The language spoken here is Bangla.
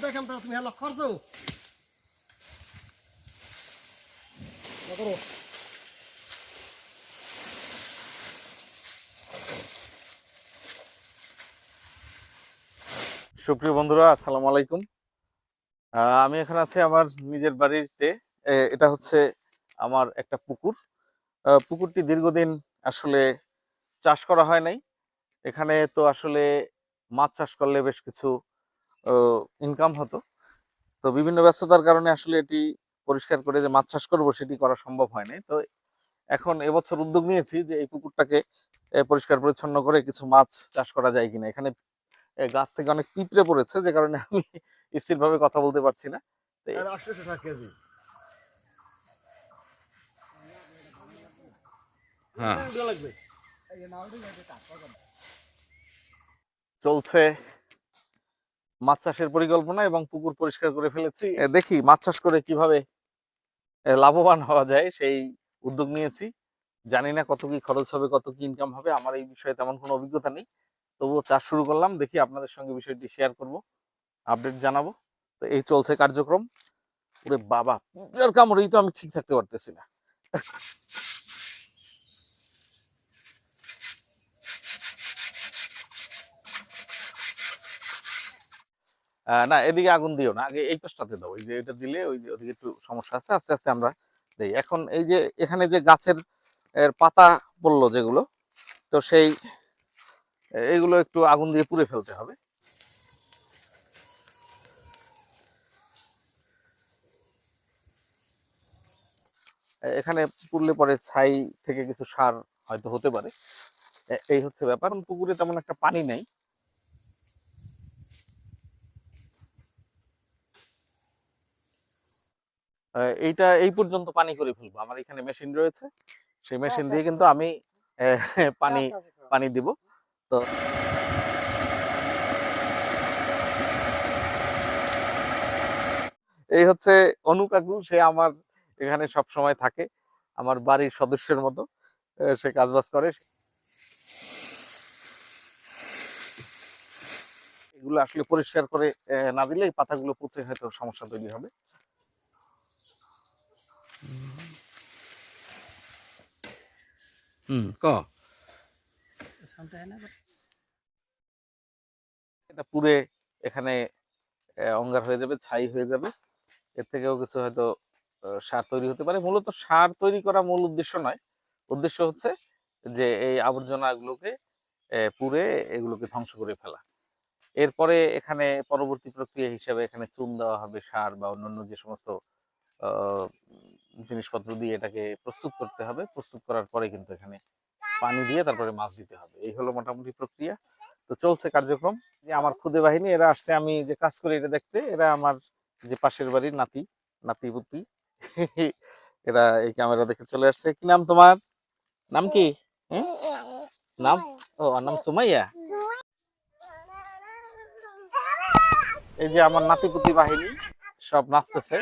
দেখেন তা তুমি লক্ষ্য করছো করো। সুপ্রিয় বন্ধুরা, আসসালামু আলাইকুম। আমি এখানে আছি আমার নিজের বাড়িতে। এটা হচ্ছে আমার একটা পুকুর। পুকুরটি দীর্ঘদিন আসলে চাষ করা হয় নাই। এখানে তো আসলে মাছ চাষ করলে বেশ কিছু ইনকাম হতো। তো বিভিন্ন ব্যস্ততার কারণে আসলে এটি পরিষ্কার করে যে মাছ চাষ করবো সেটি করা সম্ভব হয় নাই। তো এখন এবছর উদ্যোগ নিয়েছি যে এই পুকুরটাকে পরিষ্কার পরিচ্ছন্ন করে কিছু মাছ চাষ করা যায় কিনা। এখানে গাছ থেকে অনেক পিঁপড়ে পড়েছে, যে কারণে আমি স্থিরভাবে কথা বলতে পারছি না। আর 800 টাকা কেজি। হ্যাঁ, লাগবে চলছে মাছ চাষের পরিকল্পনা এবং পুকুর পরিষ্কার করে ফেলেছি। দেখি মাছ চাষ করে কিভাবে লাভবান হওয়া যায় সেই উদ্যোগ নিয়েছি। জানি না কত কি খরচ হবে, কত কি ইনকাম হবে, আমার এই বিষয়ে তেমন কোনো অভিজ্ঞতা নেই। তবুও চাষ শুরু করলাম, দেখি আপনাদের সঙ্গে বিষয়টি শেয়ার করব, আপডেট জানাবো। তো এই চলছে কার্যক্রম। ওরে বাবা, পিঁপড়ার কামড়েই তো আমি ঠিক থাকতে পারতেছি না। না, এদিকে আগুন দিও না, আগে এই পাশটাতে দাও। ওই যে এটা দিলে ওই যে ওদিকে একটু সমস্যা আছে, আস্তে আস্তে আমরা দেই। এখন এই যে এখানে যে গাছের পাতা পড়লো যেগুলো, তো সেই এইগুলো একটু আগুন দিয়ে পুড়ে ফেলতে হবে। এখানে পুড়লে পরে ছাই থেকে কিছু সার হয়তো হতে পারে। এই হচ্ছে ব্যাপার। পুকুরে তেমন একটা পানি নাই। এইটা এই পর্যন্ত পানি করে ফেলবো। আমার এখানে মেশিন রয়েছে, সেই মেশিন দিয়ে কিন্তু আমি পানি পানি দিব। তো এই হচ্ছে অনু কাকু, সে আমার এখানে সব সময় থাকে, আমার বাড়ির সদস্যের মতো। সে কাজবাজ করে। এগুলো আসলে পরিষ্কার করে না দিলে এই পাতাগুলো পচে হয়তো সমস্যা তৈরি হবে। এটা পুরে এখানে অঙ্গার হয়ে যাবে, ছাই হয়ে যাবে। এর থেকেও কিছু হয়তো সার তৈরি হতে পারে। মূলত সার তৈরি করা মূল উদ্দেশ্য নয়, উদ্দেশ্য হচ্ছে যে এই আবর্জনাগুলোকে পুড়ে এগুলোকে ধ্বংস করে ফেলা। এরপরে এখানে পরবর্তী প্রক্রিয়া হিসেবে এখানে চুন দেওয়া হবে, সার বা অন্যান্য যে সমস্ত আহ, জিনিসপত্র দিয়ে এটাকে প্রস্তুত করতে হবে। প্রস্তুত করার পরে কিন্তু এখানে পানি দিয়ে তারপরে মাছ দিতে হবে। এই হলো মোটামুটি প্রক্রিয়া। তো চলছে কার্যক্রম। যে আমার খুদে বাহিনী এরা আসছে, আমি যে কাজ করি এটা দেখতে। এরা আমার যে পাশের বাড়ির নাতি নাতিপুতি এরা এই ক্যামেরা দেখে চলে আসছে। কি নাম তোমার? নাম কি? হ্যাঁ, নাম? ও, আর নাম সুমাইয়া। এই যে আমার নাতিপুতি বাহিনী সব নাচতেছে।